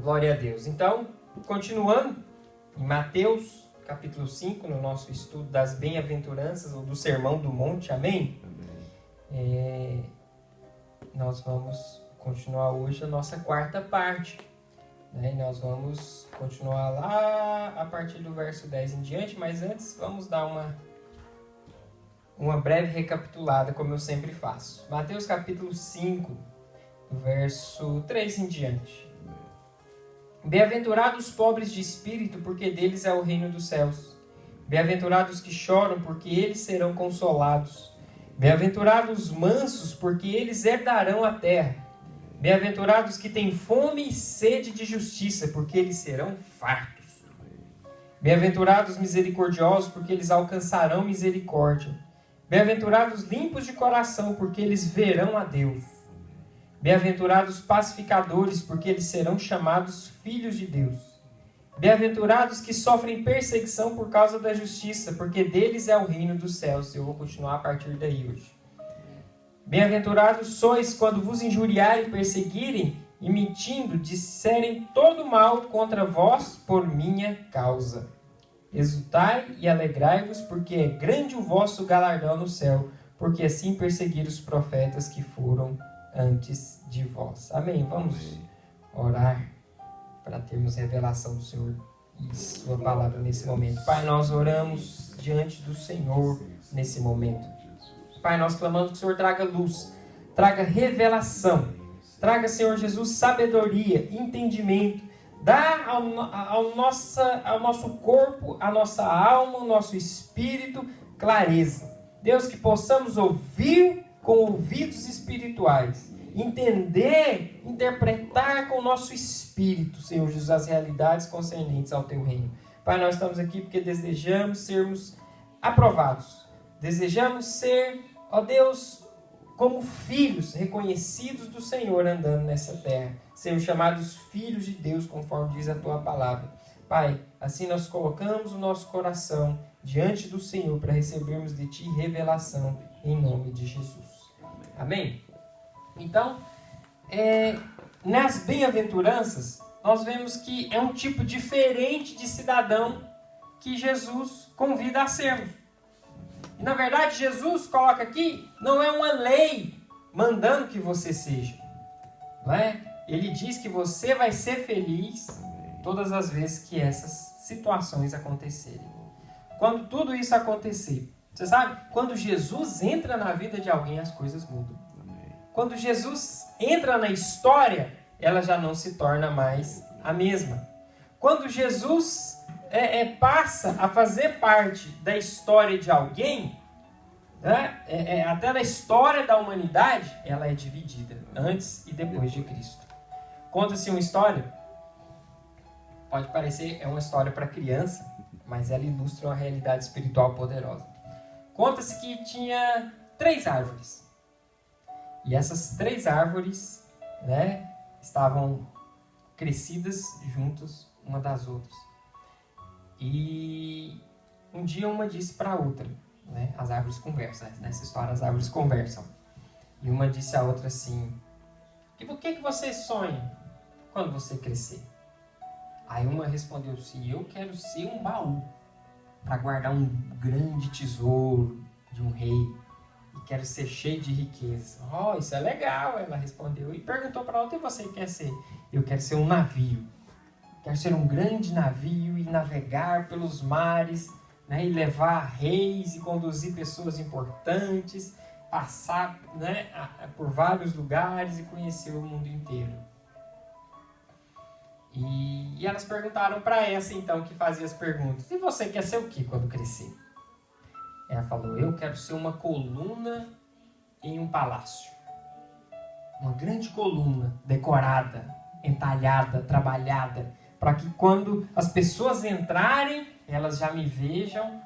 Glória a Deus. Então, continuando em Mateus, capítulo 5, no nosso estudo das bem-aventuranças, ou do Sermão do Monte, amém? Nós vamos continuar hoje a nossa quarta parte. Né? E nós vamos continuar lá a partir do verso 10 em diante, mas antes vamos dar uma breve recapitulada, como eu sempre faço. Mateus capítulo 5, do verso 3 em diante. Bem-aventurados os pobres de espírito, porque deles é o reino dos céus. Bem-aventurados os que choram, porque eles serão consolados. Bem-aventurados os mansos, porque eles herdarão a terra. Bem-aventurados os que têm fome e sede de justiça, porque eles serão fartos. Bem-aventurados os misericordiosos, porque eles alcançarão misericórdia. Bem-aventurados os limpos de coração, porque eles verão a Deus. Bem-aventurados os pacificadores, porque eles serão chamados filhos de Deus. Bem-aventurados que sofrem perseguição por causa da justiça, porque deles é o reino dos céus. Eu vou continuar a partir daí hoje. Bem-aventurados sois quando vos injuriarem e perseguirem, e mentindo, disserem todo mal contra vós por minha causa. Exultai e alegrai-vos, porque é grande o vosso galardão no céu, porque assim perseguiram os profetas que foram antes de vós. Amém. Vamos orar para termos revelação do Senhor e sua palavra nesse momento. Pai, nós oramos diante do Senhor nesse momento. Pai, nós clamamos que o Senhor traga luz, traga revelação, traga, Senhor Jesus, sabedoria, entendimento, dá ao nosso corpo, à nossa alma, ao nosso espírito, clareza. Deus, que possamos ouvir com ouvidos espirituais, entender, interpretar com o nosso espírito, Senhor Jesus, as realidades concernentes ao Teu reino. Pai, nós estamos aqui porque desejamos sermos aprovados, desejamos ser, ó Deus, como filhos reconhecidos do Senhor andando nessa terra, sermos chamados filhos de Deus, conforme diz a Tua palavra. Pai, assim nós colocamos o nosso coração diante do Senhor para recebermos de Ti revelação em nome de Jesus. Amém? Então, nas bem-aventuranças, nós vemos que é um tipo diferente de cidadão que Jesus convida a sermos. E, na verdade, Jesus coloca aqui, não é uma lei mandando que você seja. Não é? Ele diz que você vai ser feliz todas as vezes que essas situações acontecerem. Quando tudo isso acontecer, você sabe, quando Jesus entra na vida de alguém, as coisas mudam. Quando Jesus entra na história, ela já não se torna mais a mesma. Quando Jesus passa a fazer parte da história de alguém, né, até da história da humanidade, ela é dividida antes e depois de Cristo. Conta-se uma história, pode parecer uma história para criança, mas ela ilustra uma realidade espiritual poderosa. Conta-se que tinha 3 árvores. E essas 3 árvores, né, estavam crescidas juntas uma das outras. E um dia uma disse para a outra, né, as árvores conversam, nessa história as árvores conversam. E uma disse à outra assim: o que você sonha quando você crescer? Aí uma respondeu assim: eu quero ser um baú para guardar um grande tesouro de um rei. E quero ser cheio de riqueza. Oh, isso é legal, ela respondeu. E perguntou para outra: e você quer ser? Eu quero ser um navio. Quero ser um grande navio e navegar pelos mares, né, e levar reis e conduzir pessoas importantes, passar, né, por vários lugares e conhecer o mundo inteiro. E elas perguntaram para essa então que fazia as perguntas: e você quer ser o que quando crescer? Ela falou: eu quero ser uma coluna em um palácio. Uma grande coluna, decorada, entalhada, trabalhada, para que quando as pessoas entrarem, elas já me vejam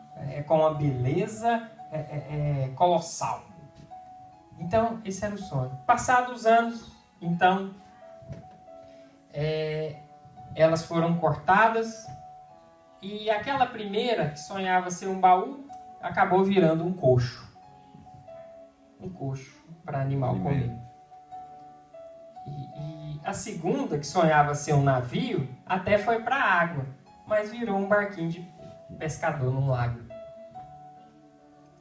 com uma beleza colossal. Então, esse era o sonho. Passados os anos, então, elas foram cortadas e aquela primeira que sonhava ser um baú acabou virando um coxo. Um coxo para animal comer. E a segunda, que sonhava ser um navio, até foi para a água, mas virou um barquinho de pescador num lago.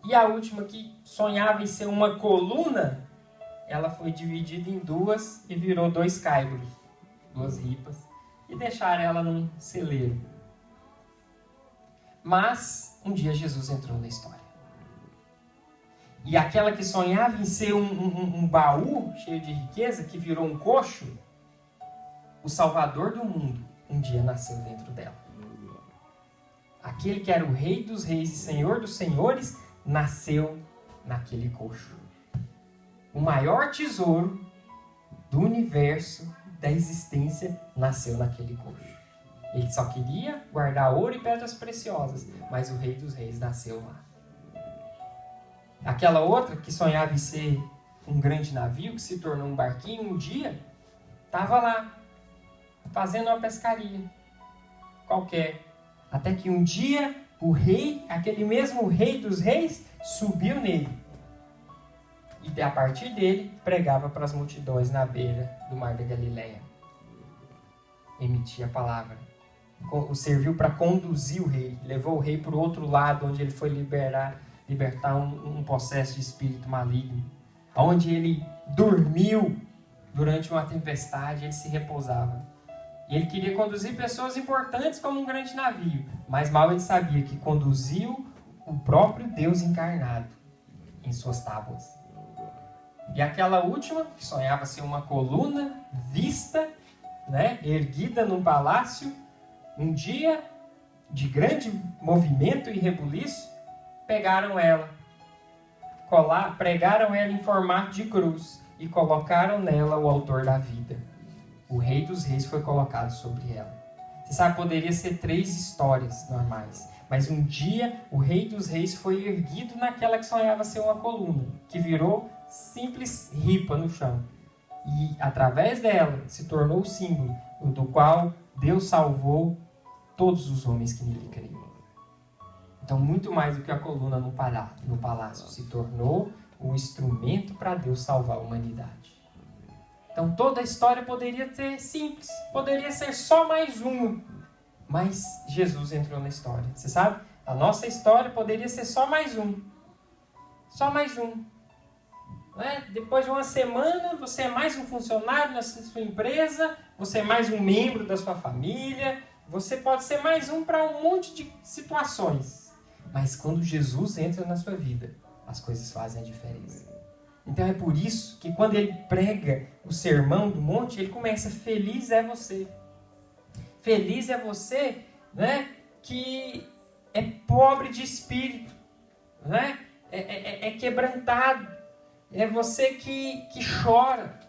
E a última, que sonhava em ser uma coluna, ela foi dividida em duas e virou 2 caibros, 2 ripas, e deixaram ela num celeiro. Mas um dia Jesus entrou na história. E aquela que sonhava em ser um baú cheio de riqueza, que virou um coxo, o Salvador do mundo um dia nasceu dentro dela. Aquele que era o Rei dos Reis e Senhor dos Senhores nasceu naquele coxo. O maior tesouro do universo, da existência, nasceu naquele coxo. Ele só queria guardar ouro e pedras preciosas, mas o Rei dos Reis nasceu lá. Aquela outra que sonhava em ser um grande navio, que se tornou um barquinho, um dia estava lá, fazendo uma pescaria qualquer. Até que um dia o rei, aquele mesmo Rei dos Reis, subiu nele. E a partir dele pregava para as multidões na beira do mar da Galileia. Emitia a palavra. Serviu para conduzir o rei. Levou o rei para o outro lado, onde ele foi libertar um possesso de espírito maligno. Onde ele dormiu durante uma tempestade, ele se repousava. E ele queria conduzir pessoas importantes como um grande navio. Mas mal ele sabia que conduziu o próprio Deus encarnado em suas tábuas. E aquela última, que sonhava ser uma coluna vista, erguida num palácio, um dia de grande movimento e rebuliço, pegaram ela, pregaram ela em formato de cruz e colocaram nela o autor da vida. O Rei dos Reis foi colocado sobre ela. Você sabe, poderia ser 3 histórias normais, mas um dia o Rei dos Reis foi erguido naquela que sonhava ser uma coluna, que virou simples ripa no chão. E através dela se tornou o símbolo do qual Deus salvou todos os homens que nele creem. Então, muito mais do que a coluna no palácio, se tornou um instrumento para Deus salvar a humanidade. Então, toda a história poderia ser simples, poderia ser só mais uma, mas Jesus entrou na história. Você sabe? A nossa história poderia ser só mais um. Só mais um. Depois de uma semana, você é mais um funcionário na sua empresa, você é mais um membro da sua família, você pode ser mais um para um monte de situações. Mas quando Jesus entra na sua vida, as coisas fazem a diferença. Então é por isso que quando ele prega o sermão do monte, ele começa: feliz é você. Feliz é você, que é pobre de espírito, é quebrantado. É você que chora,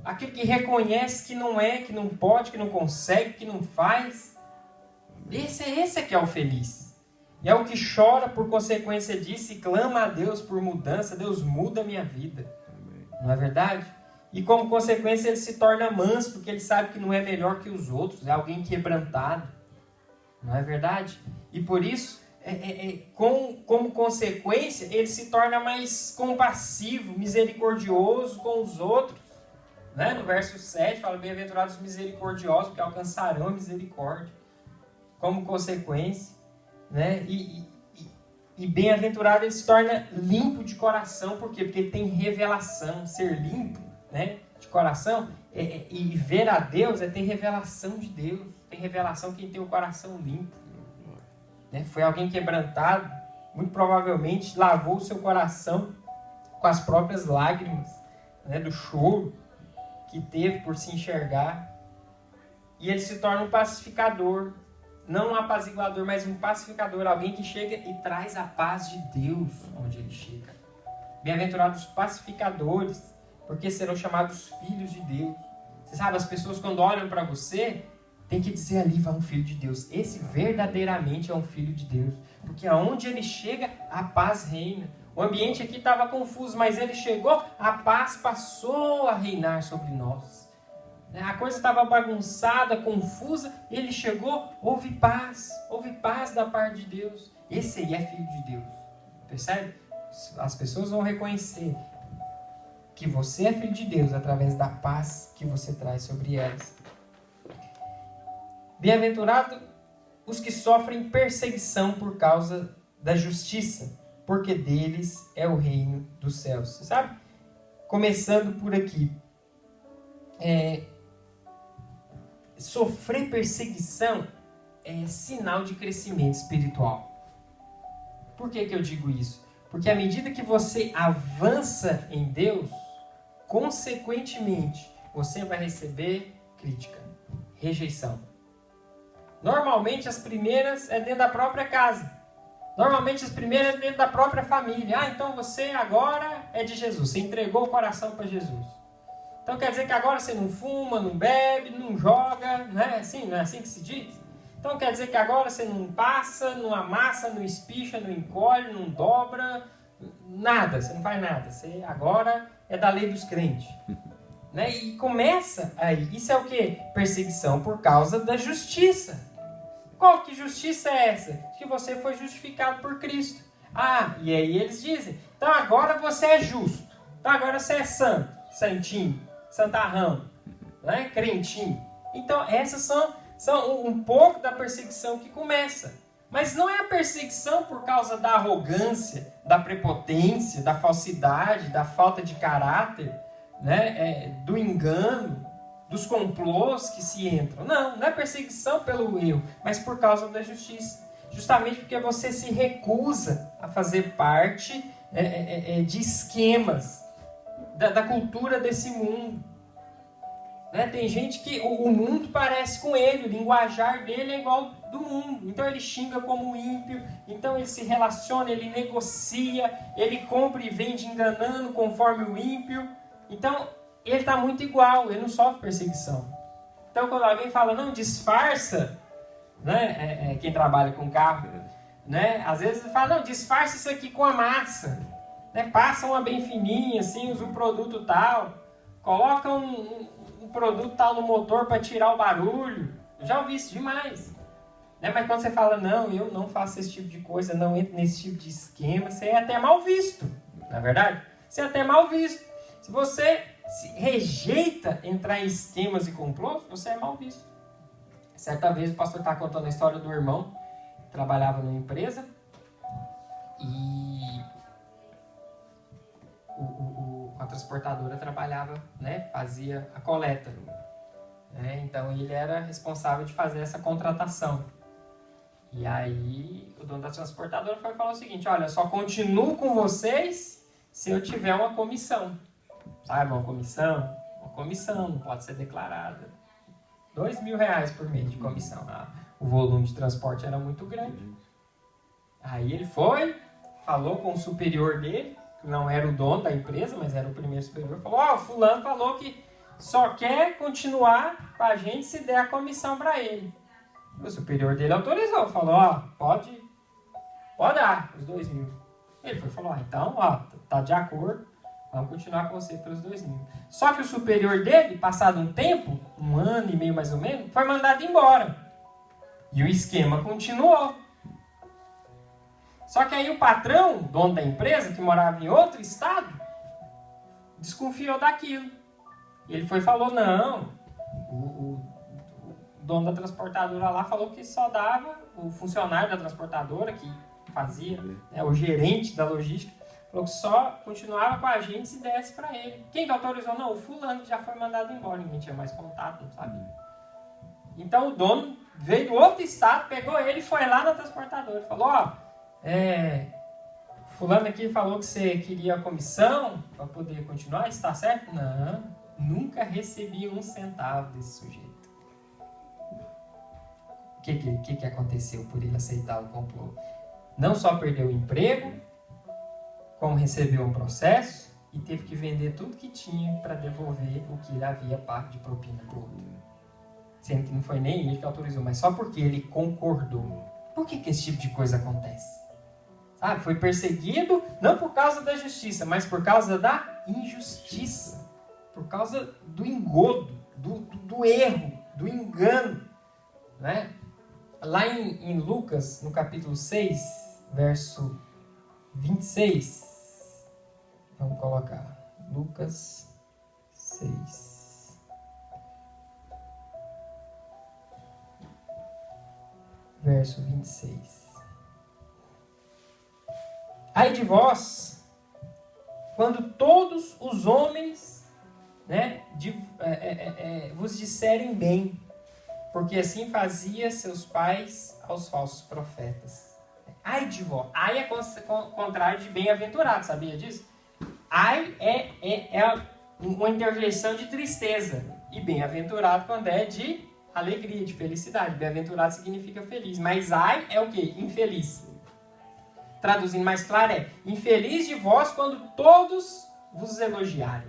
aquele que reconhece que não é, que não pode, que não consegue, que não faz. Esse é que é o feliz. E é o que chora por consequência disso e clama a Deus por mudança. Deus muda a minha vida. Não é verdade? E como consequência ele se torna manso, porque ele sabe que não é melhor que os outros. É alguém quebrantado. Não é verdade? E por isso, como consequência, ele se torna mais compassivo, misericordioso com os outros. No verso 7 fala: bem-aventurados os misericordiosos, porque alcançarão a misericórdia. Como consequência, e bem-aventurado ele se torna limpo de coração. Por quê? Porque ele tem revelação. Ser limpo, de coração e ver a Deus é ter revelação de Deus. Tem revelação quem tem o coração limpo. Foi alguém quebrantado, muito provavelmente lavou o seu coração com as próprias lágrimas, do choro que teve por se enxergar. E ele se torna um pacificador. Não um apaziguador, mas um pacificador. Alguém que chega e traz a paz de Deus onde ele chega. Bem-aventurados os pacificadores, porque serão chamados filhos de Deus. Você sabe, as pessoas quando olham para você, tem que dizer: ali vai um filho de Deus. Esse verdadeiramente é um filho de Deus. Porque aonde ele chega, a paz reina. O ambiente aqui estava confuso, mas ele chegou, a paz passou a reinar sobre nós. A coisa estava bagunçada, confusa, ele chegou, houve paz da parte de Deus. Esse aí é filho de Deus, percebe? As pessoas vão reconhecer que você é filho de Deus através da paz que você traz sobre elas. Bem-aventurados os que sofrem perseguição por causa da justiça, porque deles é o reino dos céus. Você sabe? Começando por aqui. Sofrer perseguição é sinal de crescimento espiritual. Por que eu digo isso? Porque à medida que você avança em Deus, consequentemente, você vai receber crítica, rejeição. Normalmente as primeiras é dentro da própria casa. Normalmente as primeiras é dentro da própria família. Então você agora é de Jesus. Você entregou o coração para Jesus. Então quer dizer que agora você não fuma, não bebe, não joga. Não é assim que se diz? Então quer dizer que agora você não passa, não amassa, não espicha, não encolhe, não dobra. Nada, você não faz nada. Você agora é da lei dos crentes. Né? E começa aí. Isso é o quê? Perseguição por causa da justiça. Qual que justiça é essa? Que você foi justificado por Cristo. E aí eles dizem, então agora você é justo. Então agora você é santo, santinho, santarrão, né? Crentinho. Então essas são um pouco da perseguição que começa. Mas não é a perseguição por causa da arrogância, da prepotência, da falsidade, da falta de caráter, né? Do engano, dos complôs que se entram. Não é perseguição pelo erro, mas por causa da justiça. Justamente porque você se recusa a fazer parte de esquemas da cultura desse mundo. Né? Tem gente que o mundo parece com ele, o linguajar dele é igual do mundo. Então ele xinga como ímpio, então ele se relaciona, ele negocia, ele compra e vende enganando conforme o ímpio. Então ele está muito igual, ele não sofre perseguição. Então quando alguém fala, não, disfarça, né? Quem trabalha com carro, né? Às vezes ele fala, não, disfarça isso aqui com a massa, né? Passa uma bem fininha, assim, usa um produto tal, coloca um produto tal no motor para tirar o barulho. Eu já ouvi isso demais. Né? Mas quando você fala, não, eu não faço esse tipo de coisa, não entro nesse tipo de esquema, você é até mal visto, não é verdade? Você é até mal visto. Se você rejeita entrar em esquemas e complôs, você é mal visto. Certa vez o pastor estava contando a história do irmão que trabalhava numa empresa e a transportadora trabalhava, né, fazia a coleta. Né? Então ele era responsável de fazer essa contratação. E aí o dono da transportadora foi falar o seguinte, olha, só continuo com vocês se eu tiver uma comissão. Sabe, uma comissão? Uma comissão, não pode ser declarada. R$2.000 por mês de comissão. O volume de transporte era muito grande. Aí ele foi, falou com o superior dele, que não era o dono da empresa, mas era o primeiro superior, falou, fulano falou que só quer continuar com a gente se der a comissão para ele. O superior dele autorizou, falou, pode dar os 2.000. Ele falou, então, tá de acordo, vamos continuar com você pelos 2.000. Só que o superior dele, passado um tempo, 1 ano e meio mais ou menos, foi mandado embora. E o esquema continuou. Só que aí o patrão, dono da empresa, que morava em outro estado, desconfiou daquilo. Ele falou, não, o dono da transportadora lá falou que só dava, o funcionário da transportadora que fazia, né, o gerente da logística, falou que só continuava com a gente se desse para ele. Quem que autorizou? Não, o fulano que já foi mandado embora, ninguém tinha mais contato, não sabia. Então o dono veio do outro estado, pegou ele e foi lá na transportadora, falou, fulano aqui falou que você queria a comissão para poder continuar, está certo? Não, nunca recebi 1 centavo desse sujeito. O que aconteceu por ele aceitar o complô? Não só perdeu o emprego, como recebeu um processo e teve que vender tudo que tinha para devolver o que ele havia pago de propina para o outro. Sendo que não foi nem ele que autorizou, mas só porque ele concordou. Por que esse tipo de coisa acontece? Sabe? Foi perseguido não por causa da justiça, mas por causa da injustiça. Por causa do engodo, do erro, do engano. Né? Lá em Lucas, no capítulo 6, verso 26, vamos colocar, Lucas 6. Verso 26. Ai de vós, quando todos os homens, né, vos disserem bem, porque assim fazia seus pais aos falsos profetas. Ai de vós. Ai é contrário de bem-aventurado, sabia disso? Ai é uma interjeição de tristeza. E bem-aventurado quando é de alegria, de felicidade. Bem-aventurado significa feliz. Mas ai é o quê? Infeliz. Traduzindo mais claro é: infeliz de vós quando todos vos elogiarem.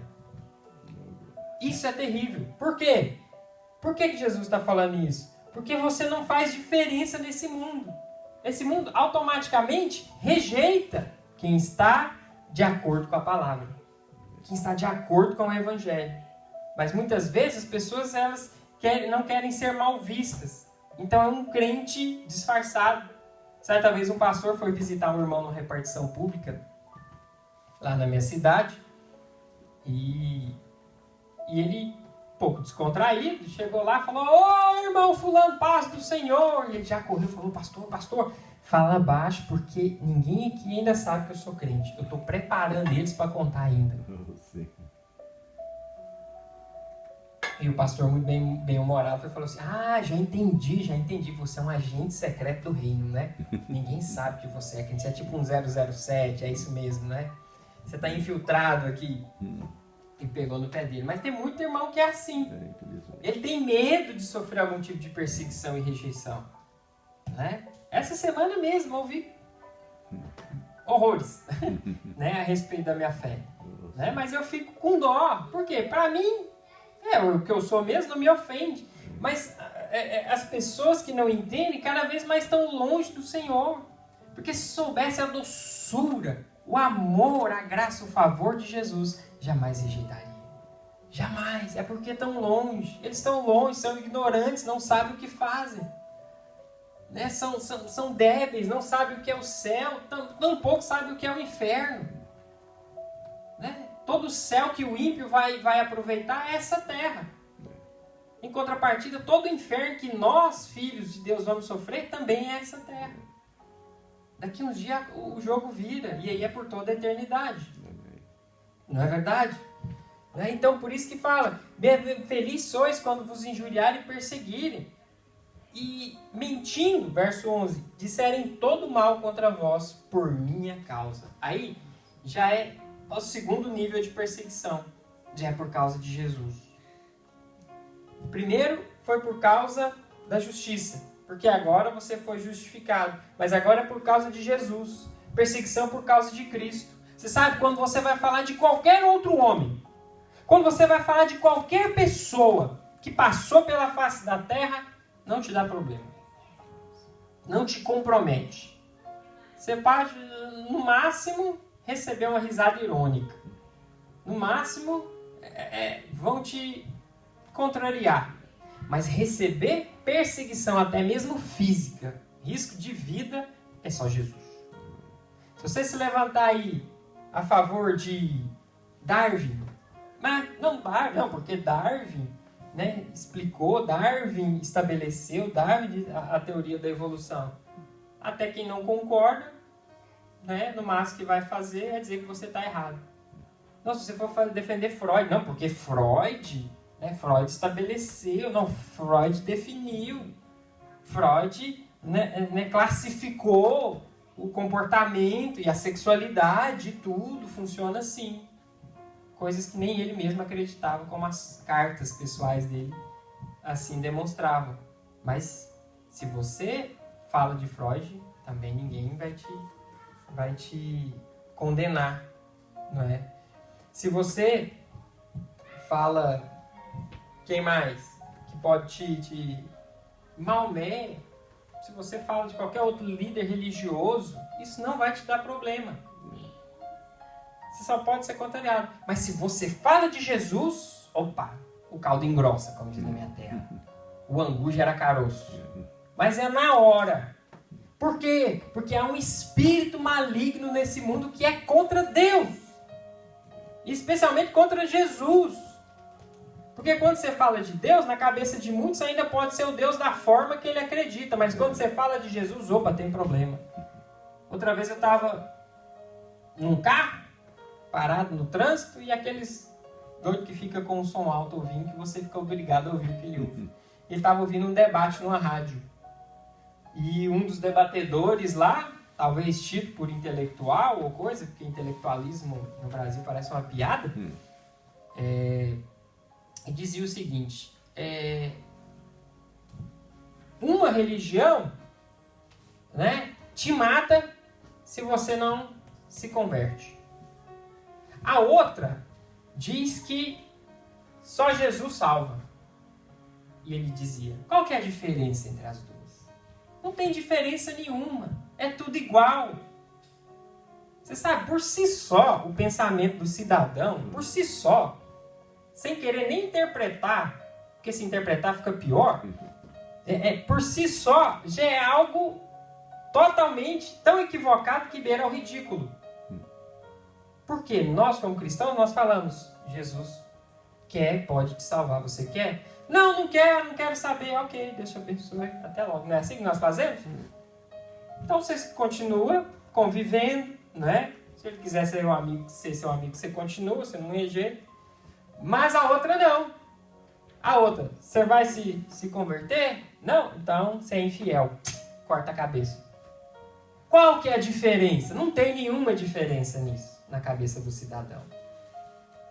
Isso é terrível. Por quê? Por que Jesus está falando isso? Porque você não faz diferença nesse mundo. Esse mundo automaticamente rejeita quem está de acordo com a palavra. Quem está de acordo com o evangelho. Mas muitas vezes as pessoas não querem ser mal vistas. Então é um crente disfarçado. Certa vez um pastor foi visitar um irmão numa repartição pública, lá na minha cidade, e ele, um pouco descontraído, chegou lá e falou: ô irmão fulano, paz do Senhor. E ele já correu e falou: pastor, fala baixo, porque ninguém aqui ainda sabe que eu sou crente. Eu estou preparando eles para contar ainda. E o pastor, muito bem-humorado, falou assim: já entendi, você é um agente secreto do reino, né? Ninguém sabe que você é crente, você é tipo um 007, é isso mesmo, né? Você está infiltrado aqui. E pegou no pé dele. Mas tem muito irmão que é assim. Ele tem medo de sofrer algum tipo de perseguição e rejeição. Né? Essa semana mesmo eu ouvi horrores né, a respeito da minha fé. Né? Mas eu fico com dó. Por quê? Para mim, o que eu sou mesmo não me ofende. Mas as pessoas que não entendem cada vez mais estão longe do Senhor. Porque se soubesse a doçura, o amor, a graça, o favor de Jesus, jamais rejeitaria. Jamais. É porque estão longe. Eles estão longe, são ignorantes, não sabem o que fazem. Né? São débeis, não sabem o que é o céu, tampouco sabem o que é o inferno. Né? Todo o céu que o ímpio vai aproveitar é essa terra. Em contrapartida, todo o inferno que nós, filhos de Deus, vamos sofrer, também é essa terra. Daqui uns dias o jogo vira, e aí é por toda a eternidade. Não é verdade? Então, por isso que fala: feliz sois quando vos injuriarem e perseguirem. E mentindo, verso 11, disserem todo mal contra vós por minha causa. Aí já é o segundo nível de perseguição. Já é por causa de Jesus. O primeiro foi por causa da justiça. Porque agora você foi justificado. Mas agora é por causa de Jesus. Perseguição por causa de Cristo. Você sabe, quando você vai falar de qualquer outro homem, quando você vai falar de qualquer pessoa que passou pela face da terra, não te dá problema. Não te compromete. Você pode, no máximo, receber uma risada irônica. No máximo, vão te contrariar. Mas receber perseguição, até mesmo física, risco de vida, é só Jesus. Se você se levantar aí a favor de Darwin, mas não, porque Darwin, né, explicou, Darwin estabeleceu, Darwin a teoria da evolução. Até quem não concorda, né, no máximo que vai fazer é dizer que você está errado. Não, se você for defender Freud, não, porque Freud estabeleceu, não, Freud definiu, Freud classificou o comportamento e a sexualidade, tudo funciona assim. Coisas que nem ele mesmo acreditava, como as cartas pessoais dele assim demonstravam. Mas se você fala de Freud, também ninguém vai te condenar, não é? Se você fala, quem mais que pode te Maomé, se você fala de qualquer outro líder religioso, isso não vai te dar problema. Você só pode ser contrariado. Mas se você fala de Jesus, opa, o caldo engrossa, como diz na minha terra. O angu gera caroço. Mas é na hora. Por quê? Porque há um espírito maligno nesse mundo que é contra Deus. especialmente contra Jesus. Porque quando você fala de Deus, na cabeça de muitos ainda pode ser o Deus da forma que ele acredita, mas quando você fala de Jesus, opa, tem problema. Outra vez eu estava num carro, parado no trânsito, e aqueles doidos que fica com o som alto ouvindo, que você fica obrigado a ouvir o que ele ouve. Ele estava ouvindo um debate numa rádio. E um dos debatedores lá, talvez tido por intelectual ou coisa, porque intelectualismo no Brasil parece uma piada, dizia o seguinte: uma religião, né, te mata se você não se converte. A outra diz que só Jesus salva. E ele dizia: qual que é a diferença entre as duas? Não tem diferença nenhuma. É tudo igual. Você sabe, por si só, o pensamento do cidadão, por si só, sem querer nem interpretar, porque se interpretar fica pior, por si só, já é algo totalmente tão equivocado que beira ao ridículo. Porque nós, como cristãos, nós falamos: Jesus pode te salvar, você quer? Não quero saber. Ok, Deus te abençoe, até logo. Não é assim que nós fazemos? Então você continua convivendo, né? Se ele quiser ser seu amigo, você continua, você não rejeita. Mas a outra não. A outra, você vai se converter? Não? Então você é infiel. Corta a cabeça. Qual que é a diferença? Não tem nenhuma diferença nisso, na cabeça do cidadão.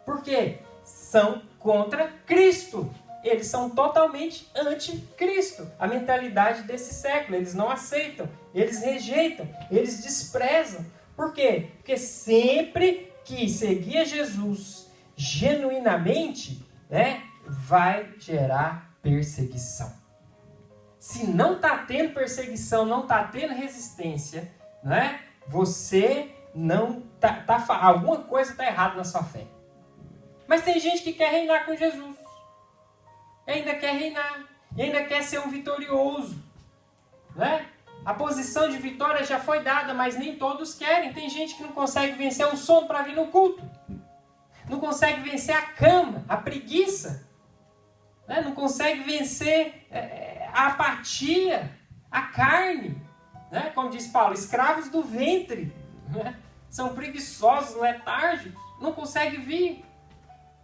Por quê? São contra Cristo. Eles são totalmente anti-Cristo. A mentalidade desse século. Eles não aceitam, eles rejeitam, eles desprezam. Por quê? Porque sempre que seguir Jesus genuinamente, né, vai gerar perseguição. Se não está tendo perseguição, não está tendo resistência, né, você não alguma coisa está errada na sua fé. Mas tem gente que quer reinar com Jesus. E ainda quer reinar. E ainda quer ser um vitorioso. Né? A posição de vitória já foi dada, mas nem todos querem. Tem gente que não consegue vencer um sono para vir no culto. Não consegue vencer a cama, a preguiça. Né? Não consegue vencer a apatia, a carne. Né? Como diz Paulo, escravos do ventre. Né? São preguiçosos, letárgicos. Não consegue vir.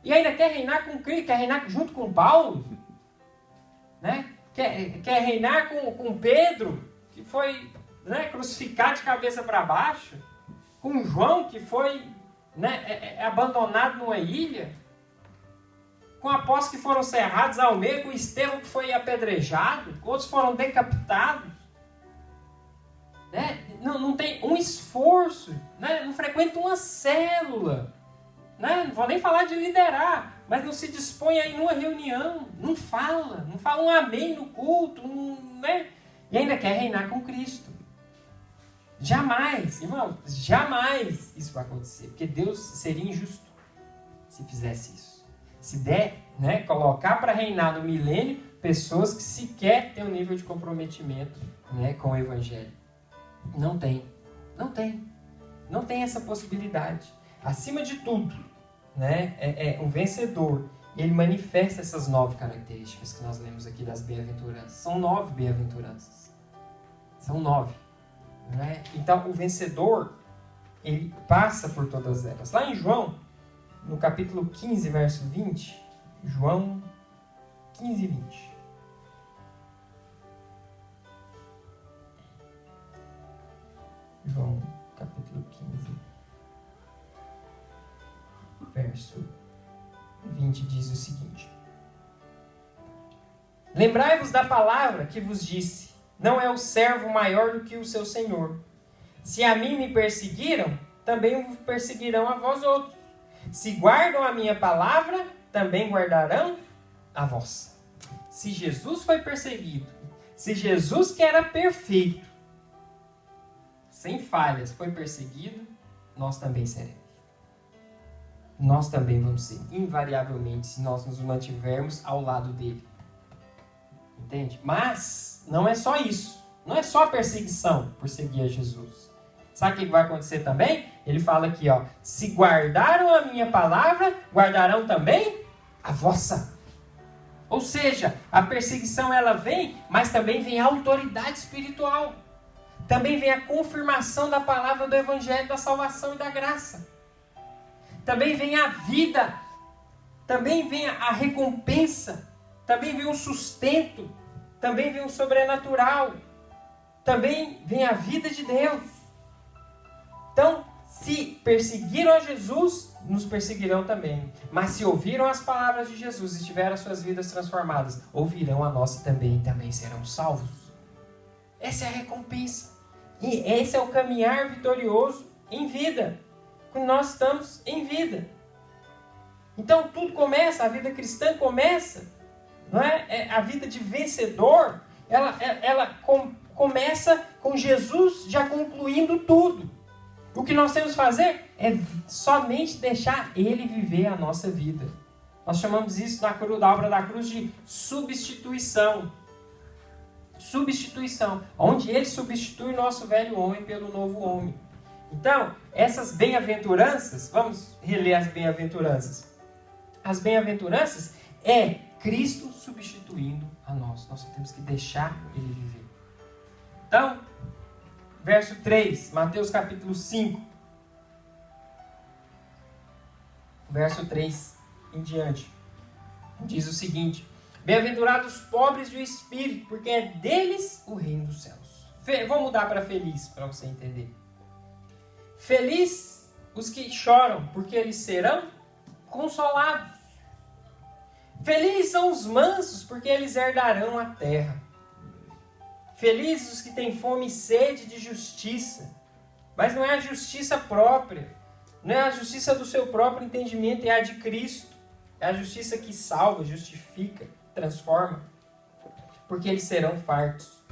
E ainda quer reinar com Cristo, quer reinar junto com Paulo. Né? Quer reinar com Pedro, que foi, né, crucificado de cabeça para baixo. Com João, que foi, né, abandonado numa ilha. Com apóstolos que foram cerrados ao meio, com Estevão que foi apedrejado. Outros foram decapitados. Né? Não tem um esforço. Né? Não frequenta uma célula. Né? Não vou nem falar de liderar, mas não se dispõe a ir numa reunião, não fala um amém no culto, né? E ainda quer reinar com Cristo. Jamais, irmão, jamais isso vai acontecer, porque Deus seria injusto se fizesse isso. Se der, né, colocar para reinar no milênio pessoas que sequer têm um nível de comprometimento, né, com o Evangelho. Não tem essa possibilidade. Acima de tudo, né, o vencedor, ele manifesta essas 9 características que nós lemos aqui das bem-aventuranças. São 9 bem-aventuranças. São 9. Né? Então, o vencedor, ele passa por todas elas. Lá em João, no capítulo 15, verso 20, João 15, 20. João, capítulo 15, verso 20, diz o seguinte: lembrai-vos da palavra que vos disse, não é o servo maior do que o seu senhor. Se a mim me perseguiram, também vos perseguirão a vós outros. Se guardam a minha palavra, também guardarão a vossa. Se Jesus foi perseguido, se Jesus, que era perfeito, sem falhas, foi perseguido, nós também seremos. Nós também vamos ser, invariavelmente, se nós nos mantivermos ao lado dele. Entende? Mas não é só isso. Não é só a perseguição por seguir a Jesus. Sabe o que vai acontecer também? Ele fala aqui, ó, se guardaram a minha palavra, guardarão também a vossa. Ou seja, a perseguição ela vem, mas também vem a autoridade espiritual. Também vem a confirmação da palavra do evangelho, da salvação e da graça. Também vem a vida. Também vem a recompensa. Também vem o sustento. Também vem o sobrenatural. Também vem a vida de Deus. Então, se perseguiram a Jesus, nos perseguirão também. Mas se ouviram as palavras de Jesus e tiveram as suas vidas transformadas, ouvirão a nossa também e também serão salvos. Essa é a recompensa. E esse é o caminhar vitorioso em vida. Quando nós estamos em vida. Então tudo começa, a vida cristã começa, não é? A vida de vencedor, ela começa com Jesus já concluindo tudo. O que nós temos que fazer é somente deixar Ele viver a nossa vida. Nós chamamos isso na obra da cruz de substituição. Substituição, onde Ele substitui o nosso velho homem pelo novo homem. Então, essas bem-aventuranças, vamos reler as bem-aventuranças. As bem-aventuranças é Cristo substituindo a nós. Nós temos que deixar Ele viver. Então, verso 3, Mateus capítulo 5. Verso 3 em diante. Diz o seguinte: bem-aventurados os pobres de espírito, porque é deles o reino dos céus. Vou mudar para feliz, para você entender. Feliz os que choram, porque eles serão consolados. Felizes são os mansos, porque eles herdarão a terra. Felizes os que têm fome e sede de justiça. Mas não é a justiça própria, não é a justiça do seu próprio entendimento, é a de Cristo. É a justiça que salva, justifica, transforma. Porque eles serão fartos.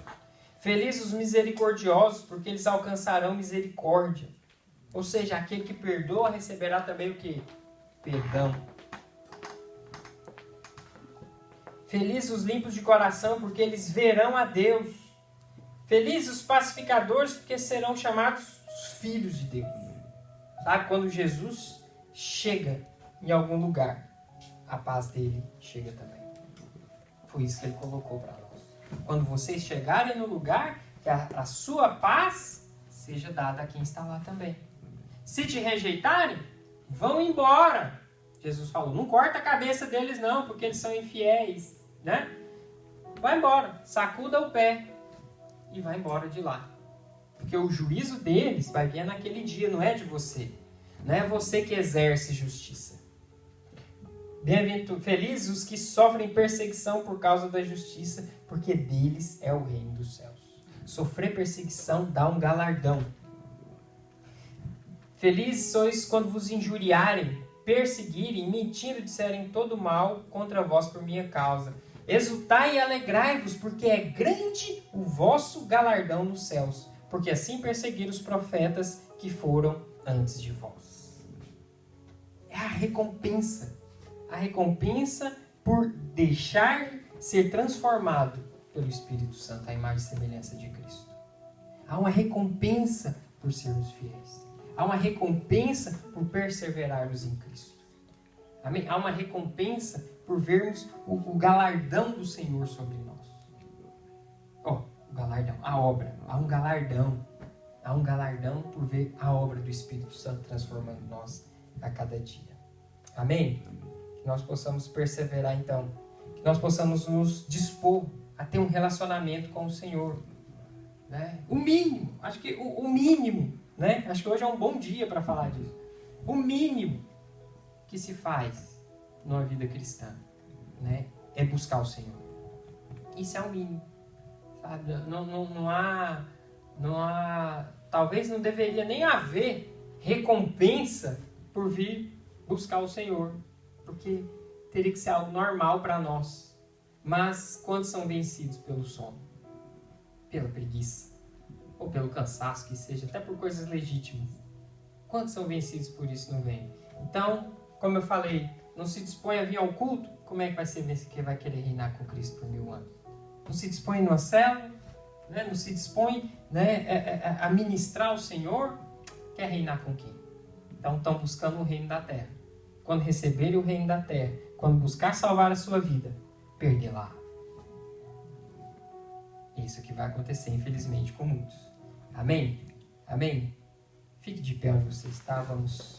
Felizes os misericordiosos, porque eles alcançarão misericórdia. Ou seja, aquele que perdoa receberá também o quê? Perdão. Felizes os limpos de coração, porque eles verão a Deus. Felizes os pacificadores, porque serão chamados filhos de Deus. Sabe, quando Jesus chega em algum lugar, a paz dele chega também. Foi isso que ele colocou para nós. Quando vocês chegarem no lugar, que a sua paz seja dada a quem está lá também. Se te rejeitarem, vão embora. Jesus falou, não corta a cabeça deles não, porque eles são infiéis, né? Vai embora, sacuda o pé e vai embora de lá. Porque o juízo deles vai vir naquele dia, não é de você. Não é você que exerce justiça. Felizes os que sofrem perseguição por causa da justiça, porque deles é o reino dos céus. Sofrer perseguição dá um galardão. Felizes sois quando vos injuriarem, perseguirem, mentindo, disserem todo mal contra vós por minha causa. Exultai e alegrai-vos, porque é grande o vosso galardão nos céus, porque assim perseguiram os profetas que foram antes de vós. É a recompensa por deixar ser transformado pelo Espírito Santo, a imagem e semelhança de Cristo. Há uma recompensa por sermos fiéis. Há uma recompensa por perseverarmos em Cristo. Amém? Há uma recompensa por vermos o galardão do Senhor sobre nós. O galardão, a obra. Há um galardão. Há um galardão por ver a obra do Espírito Santo transformando nós a cada dia. Amém? Que nós possamos perseverar então. Que nós possamos nos dispor a ter um relacionamento com o Senhor. Né? O mínimo. Acho que o mínimo. Né? Acho que hoje é um bom dia para falar disso. O mínimo que se faz numa vida cristã, né, é buscar o Senhor. Isso é o mínimo. Sabe? Não há, talvez não deveria nem haver recompensa por vir buscar o Senhor, porque teria que ser algo normal para nós. Mas quantos são vencidos pelo sono? Pela preguiça? Ou pelo cansaço, que seja, até por coisas legítimas. Quantos são vencidos por isso não vêm? Então, como eu falei, não se dispõe a vir ao culto, como é que vai ser que vai querer reinar com Cristo por 1000 anos? Não se dispõe numa célula, né, não se dispõe, né, a ministrar o Senhor, quer reinar com quem? Então estão buscando o reino da terra. Quando receberem o reino da terra, quando buscar salvar a sua vida, perder lá. Isso que vai acontecer, infelizmente, com muitos. Amém? Amém? Fique de pé onde você está, vamos